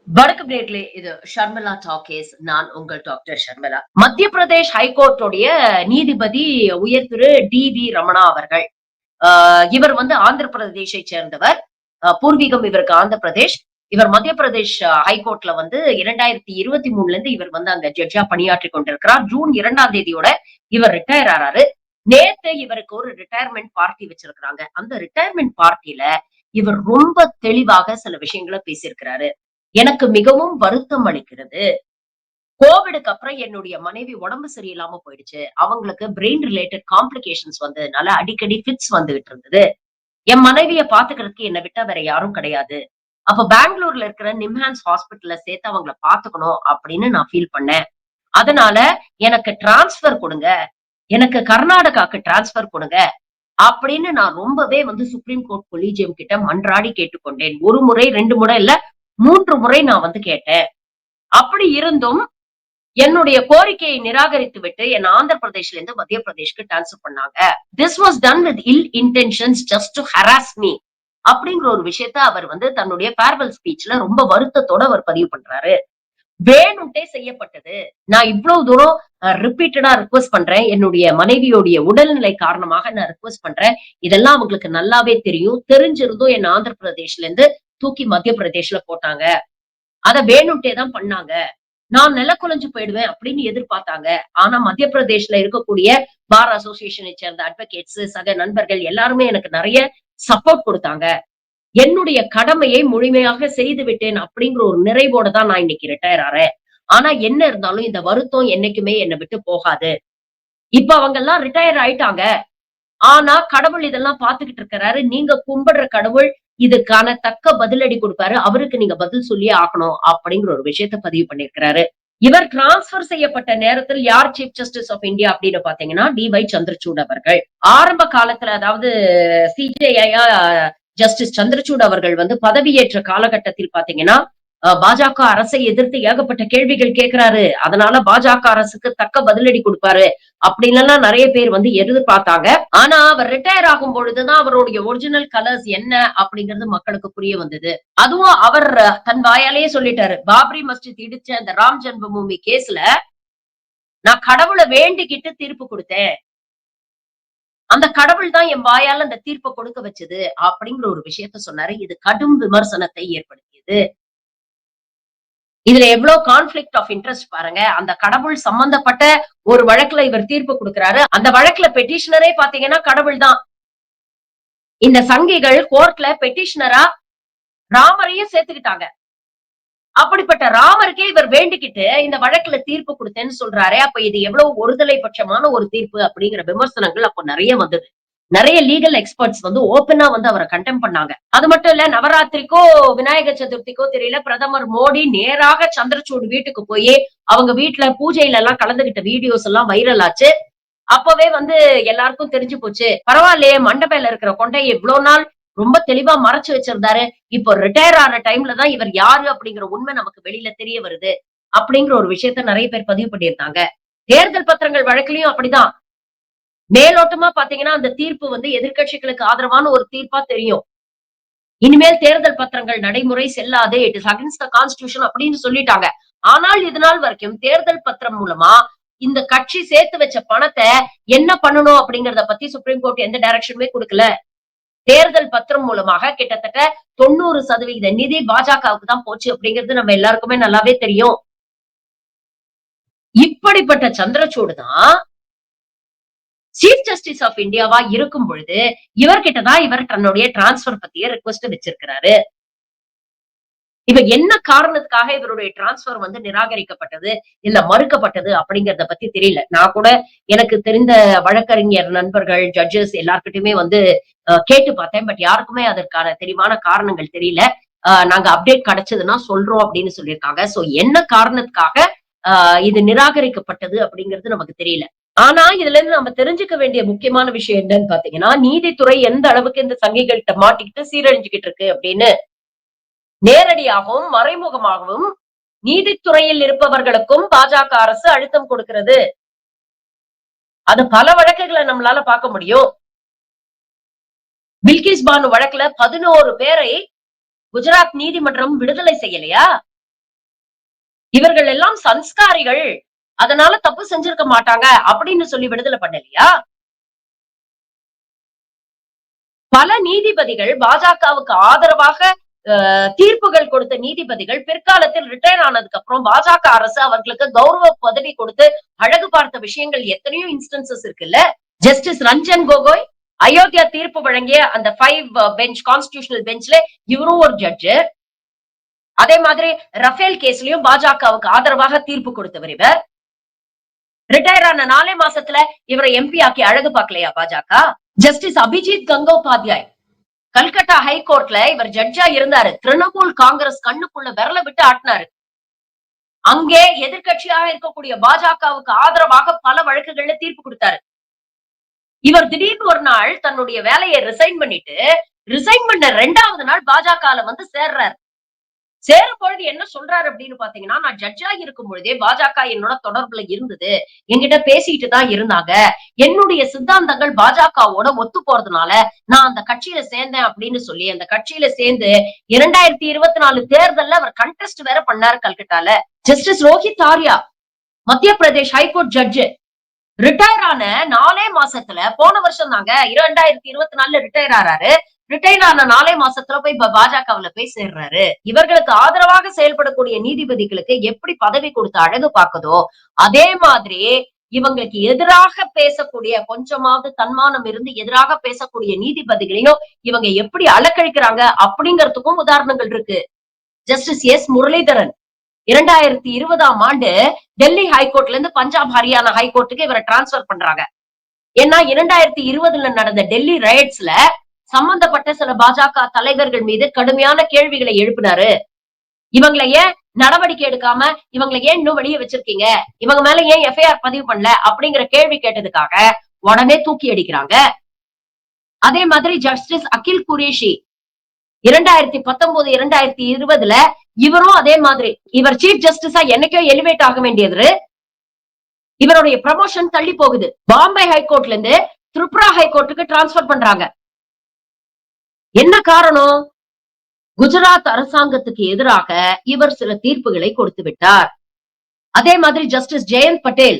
வணக்கம் நேர்களே, இது ஷர்மிளா டாக்கீஸ். நான் உங்கள் டாக்டர் ஷர்மிளா. மத்திய பிரதேஷ் ஹைகோர்ட்டுடைய நீதிபதி உயர் திரு டி.வி. ரமணா அவர்கள். இவர் வந்து ஆந்திர பிரதேஷை சேர்ந்தவர். பூர்வீகம் இவருக்கு ஆந்திர பிரதேஷ். இவர் மத்திய பிரதேஷ் ஹைகோர்ட்ல வந்து 2023ல இருந்து இவர் வந்து அங்க ஜட்ஜா பணியாற்றிக் கொண்டிருக்கிறார். ஜூன் 2ஆம் தேதியோட இவர் ரிட்டயர் ஆறாரு. நேத்து இவருக்கு ஒரு ரிட்டயர்மென்ட் பார்ட்டி வச்சிருக்கிறாங்க. அந்த ரிட்டயர்மென்ட் பார்ட்டில இவர் ரொம்ப தெளிவாக சில விஷயங்கள பேசியிருக்கிறாரு. எனக்கு மிகவும் வருத்தம் அளிக்கிறது. கோவிடுக்கு அப்புறம் என்னுடைய மனைவி உடம்பு சரியில்லாம போயிடுச்சு. அவங்களுக்கு பிரெயின் ரிலேட்டட் காம்ப்ளிகேஷன்ஸ் வந்ததுனால அடிக்கடி ஃபிட்ஸ் வந்துகிட்டு இருந்தது. என் மனைவிய பாத்துக்கிறதுக்கு என்ன விட்டா வேற யாரும் கிடையாது. அப்ப பெங்களூர்ல இருக்கிற நிம்ஹான்ஸ் ஹாஸ்பிடல்ல சேர்த்து அவங்கள பாத்துக்கணும் அப்படின்னு நான் ஃபீல் பண்ணேன். அதனால எனக்கு டிரான்ஸ்ஃபர் குடுங்க. எனக்கு கர்நாடகாக்கு டிரான்ஸ்ஃபர் குடுங்க. அப்படின்னு நான் ரொம்பவே வந்து சுப்ரீம் கோர்ட் கொலீஜியம் கிட்ட மன்றாடி கேட்டுக்கொண்டேன். 1 முறை, 2 முறை இல்ல, 3 முறை நான் வந்து கேட்டேன். அப்படி இருந்தும் என்னுடைய கோரிக்கையை நிராகரித்து விட்டு என்ன ஆந்திர பிரதேஷ்ல இருந்து மத்திய பிரதேஷ்க்கு ட்ரான்ஸ்ஃபர் பண்ணாங்க. This was done with ill intentions just to harass me. அப்படிங்கிற ஒரு விஷயத்த அவர் வந்து தன்னுடைய ஃபேர்வெல் ஸ்பீச்ல ரொம்ப வருத்தத்தோட அவர் பதிவு பண்றாரு. வேணும்ட்டே செய்யப்பட்டது. நான் இவ்வளவு தூரம் ரிப்பீட்டடா ரிக்வெஸ்ட் பண்றேன். என்னுடைய மனைவியோடைய உடல்நிலை காரணமாக நான் ரிக்வெஸ்ட் பண்றேன். இதெல்லாம் அவங்களுக்கு நல்லாவே தெரியும். தெரிஞ்சிருந்தும் என்ன ஆந்திர பிரதேஷ்ல இருந்து தூக்கி மத்திய பிரதேஷ்ல போட்டாங்க. அத வேணும்ட்டே தான் பண்ணாங்க. நான் நிலக்குலைஞ்சு போயிடுவேன் அப்படின்னு எதிர்பார்த்தாங்க. ஆனா மத்திய பிரதேஷ்ல இருக்கக்கூடிய பார் அசோசியேஷனை சேர்ந்த அட்வொகேட்ஸ், சக நண்பர்கள் எல்லாருமே எனக்கு நெறைய சப்போர்ட் குடுத்தாங்க. என்னுடைய கடமையை முழுமையாக செய்து விட்டேன் அப்படிங்கிற ஒரு நிறைவோட தான் நான் இன்னைக்கு ரிட்டயர் ஆறேன். ஆனா என்ன இருந்தாலும் இந்த வருத்தம் என்னைக்குமே என்ன விட்டு போகாது. இப்ப அவங்கெல்லாம் ரிட்டயர் ஆயிட்டாங்க. ஆனா கடவுள் இதெல்லாம் பார்த்துக்கிட்டு இருக்கிறாரு. நீங்க கும்பிடுற கடவுள் இதுக்கான தக்க பதிலடி குடுப்பாரு. அவருக்கு நீங்க பதில் சொல்லியே ஆகணும் அப்படிங்கிற ஒரு விஷயத்த பதிவு பண்ணியிருக்கிறாரு. இவர் டிரான்ஸ்பர் செய்யப்பட்ட நேரத்தில் யார் சீஃப் ஜஸ்டிஸ் ஆஃப் இந்தியா அப்படின்னு பாத்தீங்கன்னா, டி.ஒய். சந்திரசூட் அவர்கள். ஆரம்ப காலத்துல அதாவது சிஜேஐயா ஜஸ்டிஸ் சந்திரசூட் அவர்கள் வந்து பதவியேற்ற காலகட்டத்தில் பாத்தீங்கன்னா, பாஜக அரசை எதிர்த்து ஏகப்பட்ட கேள்விகள் கேட்கிறாரு. அதனால பாஜக அரசுக்கு தக்க பதிலடி குடுப்பாரு. அப்படின்னுலாம் நெறைய பேர் வந்து எதிர்பார்த்தாங்க. ஆனா அவர் ரிட்டயர் ஆகும் பொழுதுதான் அவருடைய ஒரிஜினல் கலர்ஸ் என்ன அப்படிங்கிறது மக்களுக்கு புரிய வந்தது. அதுவும் அவர் தன் வாயாலேயே சொல்லிட்டாரு. பாபரி மஸ்ஜித் இடிச்ச அந்த ராம் ஜென்மபூமி கேஸ்ல நான் கடவுள வேண்டிக்கிட்டு தீர்ப்பு குடுத்தேன். அந்த கடவுள் தான் என் வாயால அந்த தீர்ப்ப கொடுக்க வச்சது அப்படிங்கிற ஒரு விஷயத்த சொன்னாரு. இது கடும் விமர்சனத்தை ஏற்படுத்தியது. இதுல எவ்வளவு கான்ஃபிளிக்ட் ஆஃப் இன்ட்ரெஸ்ட் பாருங்க. அந்த கடவுள் சம்பந்தப்பட்ட ஒரு வழக்குல இவர் தீர்ப்பு குடுக்கிறாரு. அந்த வழக்குல பெட்டிஷனரே பாத்தீங்கன்னா கடவுள் தான். இந்த சங்கிகள் கோர்ட்ல பெட்டிஷனரா ராமரையும் சேர்த்துக்கிட்டாங்க. அப்படிப்பட்ட ராமருக்கே இவர் வேண்டிக்கிட்டு இந்த வழக்குல தீர்ப்பு குடுத்தேன்னு சொல்றாரே, அப்ப இது எவ்வளவு ஒருதலை பட்சமான ஒரு தீர்ப்பு அப்படிங்கிற விமர்சனங்கள் அப்ப நெறைய வந்தது. நெறைய லீகல் எக்ஸ்பர்ட்ஸ் வந்து ஓப்பனா வந்து அவர கண்டெம் பண்ணாங்க. அது மட்டும் இல்ல, நவராத்திரிக்கோ, விநாயகர் சதுர்த்திக்கோ தெரியல, பிரதமர் மோடி நேராக சந்திரசூட் வீட்டுக்கு போயி, அவங்க வீட்ல பூஜையில எல்லாம் கலந்துகிட்ட வீடியோஸ் எல்லாம் வைரல் ஆச்சு. அப்பவே வந்து எல்லாருக்கும் தெரிஞ்சு போச்சு. பரவாயில்லையே, மண்டபேல இருக்கிற கொண்டைய இவ்ளோ நாள் ரொம்ப தெளிவா மறைச்சு வச்சிருந்தாரு. இப்போ ரிட்டயர் ஆன டைம்ல தான் இவர் யாரு அப்படிங்கிற உண்மை நமக்கு வெளியில தெரிய வருது. அப்படிங்கிற ஒரு விஷயத்த நெறைய பேர் பதிவு பண்ணியிருந்தாங்க. தேர்தல் பத்திரங்கள் வழக்குலயும் அப்படிதான். மேலோட்டமா பாத்தீங்கன்னா, அந்த தீர்ப்பு வந்து எதிர்க்கட்சிகளுக்கு ஆதரவான ஒரு தீர்ப்பா தெரியும். இனிமேல் தேர்தல் பத்திரங்கள் நடைமுறை செல்லாது. It is against the constitution அப்படின்னு சொல்லிட்டாங்க. ஆனால் இது நாள் வரைக்கும் தேர்தல் பத்திரம் மூலமா இந்த கட்சி சேர்த்து வச்ச பணத்த என்ன பண்ணணும் அப்படிங்கிறத பத்தி சுப்ரீம் கோர்ட் எந்த டைரக்ஷனுமே குடுக்கல. தேர்தல் பத்திரம் மூலமாக கிட்டத்தட்ட 90% நிதி பாஜகவுக்கு தான் போச்சு அப்படிங்கிறது நம்ம எல்லாருக்குமே நல்லாவே தெரியும். இப்படிப்பட்ட சந்திரசூட் தான் சீஃப் ஜஸ்டிஸ் ஆஃப் இந்தியாவா இருக்கும் பொழுது, இவர்கிட்ட தான் இவர் தன்னுடைய டிரான்ஸ்பர் பத்திய ரிக்வெஸ்ட் வச்சிருக்கிறாரு. இப்ப என்ன காரணத்துக்காக இவருடைய டிரான்ஸ்பர் வந்து நிராகரிக்கப்பட்டது, இல்ல மறுக்கப்பட்டது அப்படிங்கிறத பத்தி தெரியல. நான் கூட எனக்கு தெரிந்த வழக்கறிஞர் நண்பர்கள், ஜட்ஜஸ் எல்லார்கிட்டயுமே வந்து கேட்டு பார்த்தேன். பட் யாருக்குமே அதற்கான தெளிவான காரணங்கள் தெரியல. நாங்க அப்டேட் கிடைச்சதுன்னா சொல்றோம் அப்படின்னு சொல்லியிருக்காங்க. சோ என்ன காரணத்துக்காக அ இது நிராகரிக்கப்பட்டது அப்படிங்கிறது நமக்கு தெரியல. ஆனா இதுல இருந்து நம்ம தெரிஞ்சுக்க வேண்டிய முக்கியமான விஷயம் என்னன்னு பாத்தீங்கன்னா, நீதித்துறை எந்த அளவுக்கு இந்த சங்கிகள்ட்ட மாட்டிக்கிட்டு சீரழிஞ்சுகிட்டு இருக்கு அப்படின்னு நேரடியாகவும், மறைமுகமாகவும் நீதித்துறையில் இருப்பவர்களுக்கும் பாஜக அரசு அழுத்தம் கொடுக்கிறது. அது பல வழக்குகள நம்மளால பார்க்க முடியும். பில்கிஸ் பானு வழக்குல 11 பேரை குஜராத் நீதிமன்றம் விடுதலை செய்யலையா? இவர்கள் எல்லாம் சன்ஸ்காரிகள், அதனால தப்பு செஞ்சிருக்க மாட்டாங்க அப்படின்னு சொல்லி விடுதலை பண்ணலையா? பல நீதிபதிகள் பாஜகவுக்கு ஆதரவாக தீர்ப்புகள் கொடுத்த நீதிபதிகள் பிற்காலத்தில் ரிட்டையர் ஆனதுக்கு அப்புறம் பாஜக அரசு அவர்களுக்கு கௌரவ பதவி கொடுத்து அழகு பார்த்த விஷயங்கள் எத்தனையோ இன்ஸ்டன்சஸ் இருக்குல்ல. ஜஸ்டிஸ் ரஞ்சன் கோகோய் அயோத்தியா தீர்ப்பு வழங்கிய அந்த 5 பெஞ்ச் கான்ஸ்டிடியூஷனல் பெஞ்ச்ல இவரும் ஒரு ஜட்ஜ். அதே மாதிரி ரஃபேல் கேஸ்லயும் பாஜகவுக்கு ஆதரவாக தீர்ப்பு கொடுத்தவர் இவர். ரிட்டையர் ஆன 4 மாசத்துல இவரை எம்பி ஆக்கி அழகு பார்க்கலையா பாஜக? ஜஸ்டிஸ் அபிஜித் கங்கோபாத்யாய் கல்கட்டா ஹைகோர்ட்ல இவர் ஜட்ஜா இருந்தாரு. திரிணாமுல் காங்கிரஸ் கண்ணுக்குள்ள விரல விட்டு ஆட்டினாரு. அங்கே எதிர்கட்சியாக இருக்கக்கூடிய பாஜகவுக்கு ஆதரவாக பல வழக்குகள்ல தீர்ப்பு கொடுத்தாரு. இவர் திடீர்னு ஒரு நாள் தன்னுடைய வேலையை ரிசைன் பண்ண 2வது நாள் பாஜகல வந்து சேர்றாரு. சேரும் பொழுது என்ன சொல்றாரு அப்படின்னு பாத்தீங்கன்னா, நான் ஜட்ஜா இருக்கும் பொழுதே பாஜக என்னோட தொடர்புல இருந்தது. என்கிட்ட பேசிட்டு தான் இருந்தாங்க. என்னுடைய சித்தாந்தங்கள் பாஜகவோட ஒத்து போறதுனால நான் அந்த கட்சியில சேர்ந்தேன் அப்படின்னு சொல்லி அந்த கட்சியில சேர்ந்து 2024 தேர்தல்ல அவர் கண்டெஸ்ட் வேற பண்ணாரு கல்கட்டால. ஜஸ்டிஸ் ரோஹித் ஆர்யா மத்திய பிரதேஷ் ஹைகோர்ட் ஜட்ஜ் ரிட்டையர் ஆன 4 மாசத்துல போன வருஷம் தாங்க 2024 ரிட்டையர் ஆறாரு. ரிட்டையர் ஆன 4 மாசத்துல போய் பாஜகவுல போய் சேர்றாரு. இவர்களுக்கு ஆதரவாக செயல்படக்கூடிய நீதிபதிகளுக்கு எப்படி பதவி கொடுத்து அழகு பார்க்குதோ அதே மாதிரி இவங்களுக்கு எதிராக பேசக்கூடிய கொஞ்சமாவது தன்மானம் இருந்து எதிராக பேசக்கூடிய நீதிபதிகளையும் இவங்க எப்படி அலக்கழிக்கிறாங்க அப்படிங்கறதுக்கும் உதாரணங்கள் இருக்கு. ஜஸ்டிஸ் எஸ் முரளிதரன் 2020ஆம் ஆண்டு டெல்லி ஹைகோர்ட்ல இருந்து பஞ்சாப் ஹரியானா ஹைகோர்ட்டுக்கு இவரை டிரான்ஸ்பர் பண்றாங்க. ஏன்னா 2020ல நடந்த டெல்லி ரயட்ஸ்ல சம்பந்தப்பட்ட சில பாஜக தலைவர்கள் மீது கடுமையான கேள்விகளை எழுப்பினாரு. இவங்களை ஏன் நடவடிக்கை எடுக்காம இவங்களை ஏன் இன்னும் வெளியே வச்சிருக்கீங்க, இவங்க மேல ஏன் எஃப்ஐஆர் பதிவு பண்ணல அப்படிங்கிற கேள்வி கேட்டதுக்காக உடனே தூக்கி அடிக்கிறாங்க. அதே மாதிரி ஜஸ்டிஸ் அகில் குரேஷி 2019 2020ல இவரும் அதே மாதிரி இவர் சீஃப் ஜஸ்டிஸா என்னைக்கோ எலிவேட் ஆக வேண்டியது இவருடைய ப்ரமோஷன் தள்ளி போகுது. பாம்பே ஹைகோர்ட்ல இருந்து திரிபுரா ஹைகோர்ட்டுக்கு டிரான்ஸ்பர் பண்றாங்க. என்ன காரணம்? குஜராத் அரசாங்கத்துக்கு எதிராக இவர் சில தீர்ப்புகளை கொடுத்து விட்டார். அதே மாதிரி ஜஸ்டிஸ் ஜெயந்த் பட்டேல்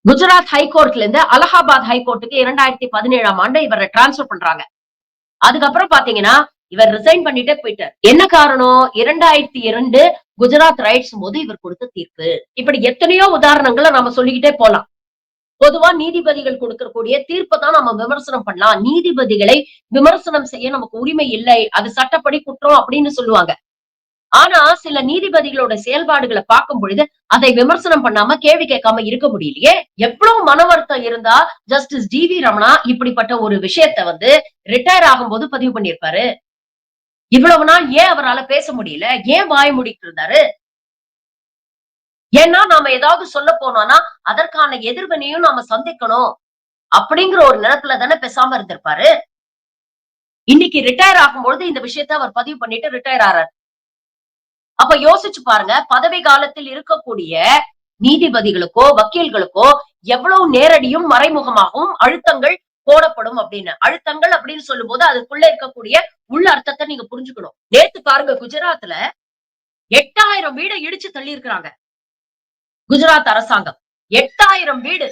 குஜராத் ஹைகோர்ட்ல இருந்து அலகாபாத் ஹைகோர்ட்டுக்கு 2017ஆம் ஆண்டு இவரை டிரான்ஸ்பர் பண்றாங்க. அதுக்கப்புறம் பாத்தீங்கன்னா இவர் ரிசைன் பண்ணிட்டே போயிட்டார். என்ன காரணம்? 2002 குஜராத் ரைட்ஸ் போது இவர் கொடுத்த தீர்ப்பு. இப்படி எத்தனையோ உதாரணங்களை நாம சொல்லிக்கிட்டே போலாம். பொதுவா நீதிபதிகள் கொடுக்கக்கூடிய தீர்ப்பை தான் நம்ம விமர்சனம் பண்ணலாம். நீதிபதிகளை விமர்சனம் செய்ய நமக்கு உரிமை இல்லை, அது சட்டப்படி குற்றம் அப்படின்னு சொல்லுவாங்க. ஆனா சில நீதிபதிகளோட செயல்பாடுகளை பார்க்கும் பொழுது அதை விமர்சனம் பண்ணாம கேள்வி கேட்காம இருக்க முடியலையே. எவ்வளவு மன வருத்தம் இருந்தா ஜஸ்டிஸ் டி.வி. ரமணா இப்படிப்பட்ட ஒரு விஷயத்த வந்து ரிட்டையர் ஆகும்போது பதிவு பண்ணியிருப்பாரு. இவ்வளவு நாள் ஏன் அவரால பேச முடியல? ஏன் வாய் மூடிட்டு இருந்தாரு? ஏன்னா நாம ஏதாவது சொல்ல போனோம்னா அதற்கான எதிர்வினையும் நாம சந்திக்கணும் அப்படிங்கிற ஒரு நிலத்துல தானே பேசாம இருந்திருப்பாரு. இன்னைக்கு ரிட்டையர் ஆகும்பொழுது இந்த விஷயத்த அவர் பதிவு பண்ணிட்டு ரிட்டையர் ஆறாரு. அப்ப யோசிச்சு பாருங்க, பதவி காலத்தில் இருக்கக்கூடிய நீதிபதிகளுக்கோ வக்கீல்களுக்கோ எவ்வளவு நேரடியும் மறைமுகமாகவும் அழுத்தங்கள் போடப்படும் அப்படின்னு. அழுத்தங்கள் அப்படின்னு சொல்லும் போது அதுக்குள்ள இருக்கக்கூடிய உள்ள அர்த்தத்தை நீங்க புரிஞ்சுக்கணும். நேத்து பாருங்க குஜராத்ல 8000 வீடை இடிச்சு தள்ளி இருக்கிறாங்க குஜராத் அரசாங்கம். 8000 வீடு.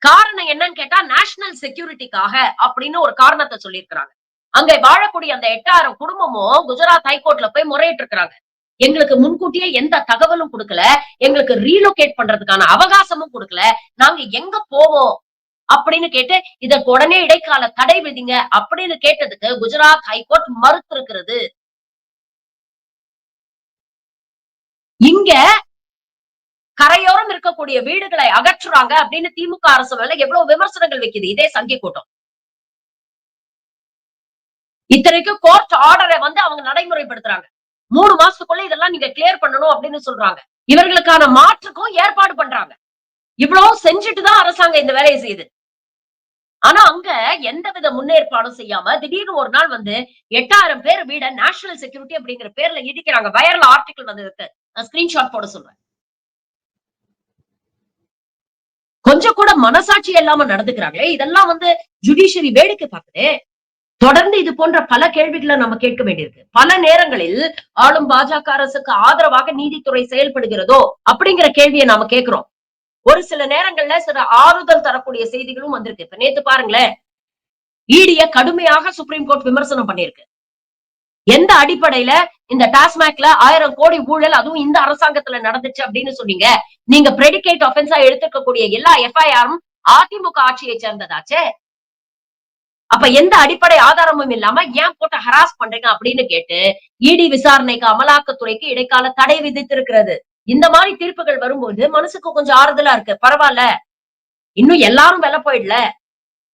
காரணம் என்னன்னு கேட்டா நேஷனல் செக்யூரிட்டிக்காக அப்படின்னு ஒரு காரணத்தை சொல்லியிருக்கிறாங்க. அங்க வாழக்கூடிய அந்த 8000 குடும்பமும் குஜராத் ஹைகோர்ட்ல போய் முறையிட்டு இருக்கிறாங்க. எங்களுக்கு முன்கூட்டியே எந்த தகவலும் கொடுக்கல, எங்களுக்கு ரீலோகேட் பண்றதுக்கான அவகாசமும் கொடுக்கல, நாங்க எங்க போவோம் அப்படின்னு கேட்டு இதற்கு உடனே இடைக்கால தடை விதிங்க அப்படின்னு கேட்டதுக்கு குஜராத் ஹைகோர்ட் மறுத்து இருக்கிறது. இங்க கரையோரம் இருக்கக்கூடிய வீடுகளை அகற்றுறாங்க அப்படின்னு திமுக அரசு மேல எவ்வளவு விமர்சனங்கள் வைக்குது இதே சங்கி கூட்டம். இத்தனைக்கும் கோர்ட் ஆர்டரை வந்து அவங்க நடைமுறைப்படுத்துறாங்க. 3 மாசத்துக்குள்ள இதெல்லாம் நீங்க கிளியர் பண்ணணும் அப்படின்னு சொல்றாங்க. இவர்களுக்கான மாற்றுக்கும் ஏற்பாடு பண்றாங்க. இவ்வளவு செஞ்சுட்டு தான் அரசாங்கம் இந்த வேலையை செய்யுது. ஆனா அங்க எந்தவித முன்னேற்பாடும் செய்யாம திடீர்னு ஒரு நாள் வந்து 8000 பேர் வீட நேஷனல் செக்யூரிட்டி அப்படிங்கிற பேர்ல இடிக்கிறாங்க. வயர்ல ஆர்டிகல் வந்ததுக்கு நான் ஸ்கிரீன்ஷாட் போட சொல்றேன். கொஞ்சம் கூட மனசாட்சி இல்லாம நடந்துக்கிறாங்களே, இதெல்லாம் வந்து ஜுடிஷியரி வேடிக்கை பார்க்குது. தொடர்ந்து இது போன்ற பல கேள்விகளை நம்ம கேட்க வேண்டியிருக்கு. பல நேரங்களில் ஆளும் பாஜக அரசுக்கு ஆதரவாக நீதித்துறை செயல்படுகிறதோ அப்படிங்கிற கேள்வியை நாம கேட்கிறோம். ஒரு சில நேரங்கள்ல சில ஆறுதல் தரக்கூடிய செய்திகளும் வந்திருக்கு. இப்ப நேத்து பாருங்களேன், ஈடிய கடுமையாக சுப்ரீம் கோர்ட் விமர்சனம் பண்ணியிருக்கு. எந்த அடிப்படையில இந்த டாஸ்மாக்ல 1000 கோடி ஊழல் அதுவும் இந்த அரசாங்கத்துல நடந்துச்சு அப்படின்னு சொன்னீங்க. நீங்க பிரெடிகேட் ஆஃபென்ஸா எடுத்துக்கக்கூடிய எல்லா எஃப்ஐஆரும் அதிமுக ஆட்சியை சேர்ந்ததாச்சே. அப்ப எந்த அடிப்படை ஆதாரமும் இல்லாம ஏன் போட்டு ஹராஸ் பண்றீங்க அப்படின்னு கேட்டு இடி விசாரணைக்கு அமலாக்கத்துறைக்கு இடைக்கால தடை விதித்திருக்கிறது. இந்த மாதிரி தீர்ப்புகள் வரும்போது மனசுக்கு கொஞ்சம் ஆறுதலா இருக்கு. பரவாயில்ல. இன்னும் எல்லாரும் வெல்ல போயிடல.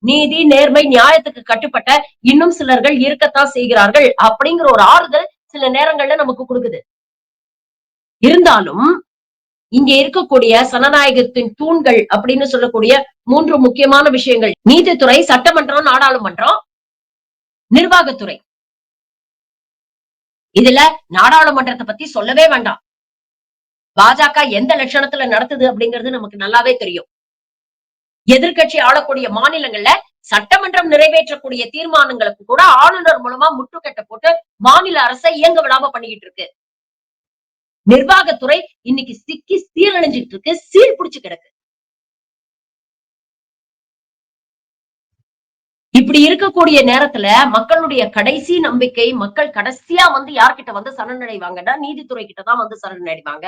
நீதி, நேர்மை, நியாயத்துக்கு கட்டுப்பட்ட இன்னும் சிலர்கள் இருக்கத்தான் செய்கிறார்கள். அப்படிங்கிற ஒரு ஆறுதல் சில நேரங்கள்ல நமக்கு குடுக்குது. இருந்தாலும் இங்க இருக்கக்கூடிய சனநாயகத்தின் தூண்கள் அப்படின்னு சொல்லக்கூடிய 3 முக்கியமான விஷயங்கள். நீதித்துறை, சட்டமன்றம், நாடாளுமன்றம், நிர்வாகத்துறை. இதுல நாடாளுமன்றத்தை பத்தி சொல்லவே வேண்டாம். பாஜக எந்த லட்சணத்துல நடத்துது அப்படிங்கிறது நமக்கு நல்லாவே தெரியும். எதிர்க்கட்சி ஆளக்கூடிய மாநிலங்கள்ல சட்டமன்றம் நிறைவேற்றக்கூடிய தீர்மானங்களுக்கு கூட ஆளுநர் மூலமா முட்டுக்கட்டை போட்டு மாநில அரசை இயங்க விடாம பண்ணிக்கிட்டு இருக்கு. நிர்வாகத்துறை இன்னைக்கு சிக்கி சீரழிஞ்சிட்டு இருக்கு, சீர் பிடிச்சு கிடக்கு. இப்படி இருக்கக்கூடிய நேரத்துல மக்களுடைய கடைசி நம்பிக்கை, மக்கள் கடைசியா வந்து யார்கிட்ட வந்து சரணடைவாங்கன்னா நீதித்துறை கிட்டதான் வந்து சரணடைவாங்க.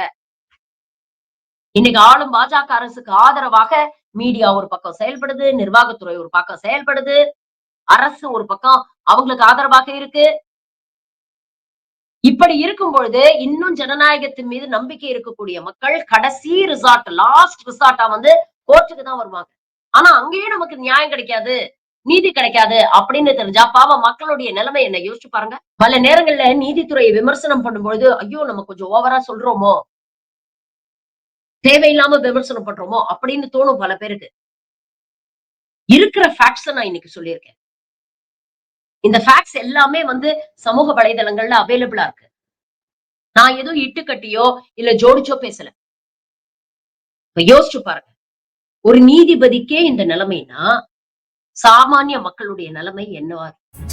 இன்னைக்கு ஆளும் பாஜக அரசுக்கு ஆதரவாக மீடியா ஒரு பக்கம் செயல்படுது, நிர்வாகத்துறை ஒரு பக்கம் செயல்படுது, அரசு ஒரு பக்கம் அவங்களுக்கு ஆதரவாக இருக்கு. இப்படி இருக்கும் பொழுது இன்னும் ஜனநாயகத்தின் மீது நம்பிக்கை இருக்கக்கூடிய மக்கள் கடைசி ரிசார்ட், லாஸ்ட் ரிசார்ட்டா வந்து கோர்ட்டுக்கு தான் வருவாங்க. ஆனா அங்கேயும் நமக்கு நியாயம் கிடைக்காது, நீதி கிடைக்காது அப்படின்னு தெரிஞ்சா பாவம் மக்களுடைய நிலைமை என்ன யோசிச்சு பாருங்க. பல நேரங்கள்ல நீதித்துறையை விமர்சனம் பண்ணும்பொழுது, ஐயோ நம்ம கொஞ்சம் ஓவரா சொல்றோமோ, தேவையில்லாம விமர்சனம் பண்றோமோ அப்படின்னு தோணும் பல பேருக்கு. இருக்கிற ஃபேக்ட்ஸ நான் இன்னைக்கு சொல்லியிருக்கேன். இந்த ஃபேக்ட்ஸ் எல்லாமே வந்து சமூக வலைதளங்கள்ல அவைலபிளா இருக்கு. நான் எதுவும் இட்டுக்கட்டியோ, இல்ல ஜோடிச்சோ பேசல. இப்ப யோசிச்சு பாருங்க. ஒரு நீதிபதிக்கே இந்த நிலைமைன்னா, சாமானிய மக்களுடைய நிலைமை என்னவா இருக்கும்?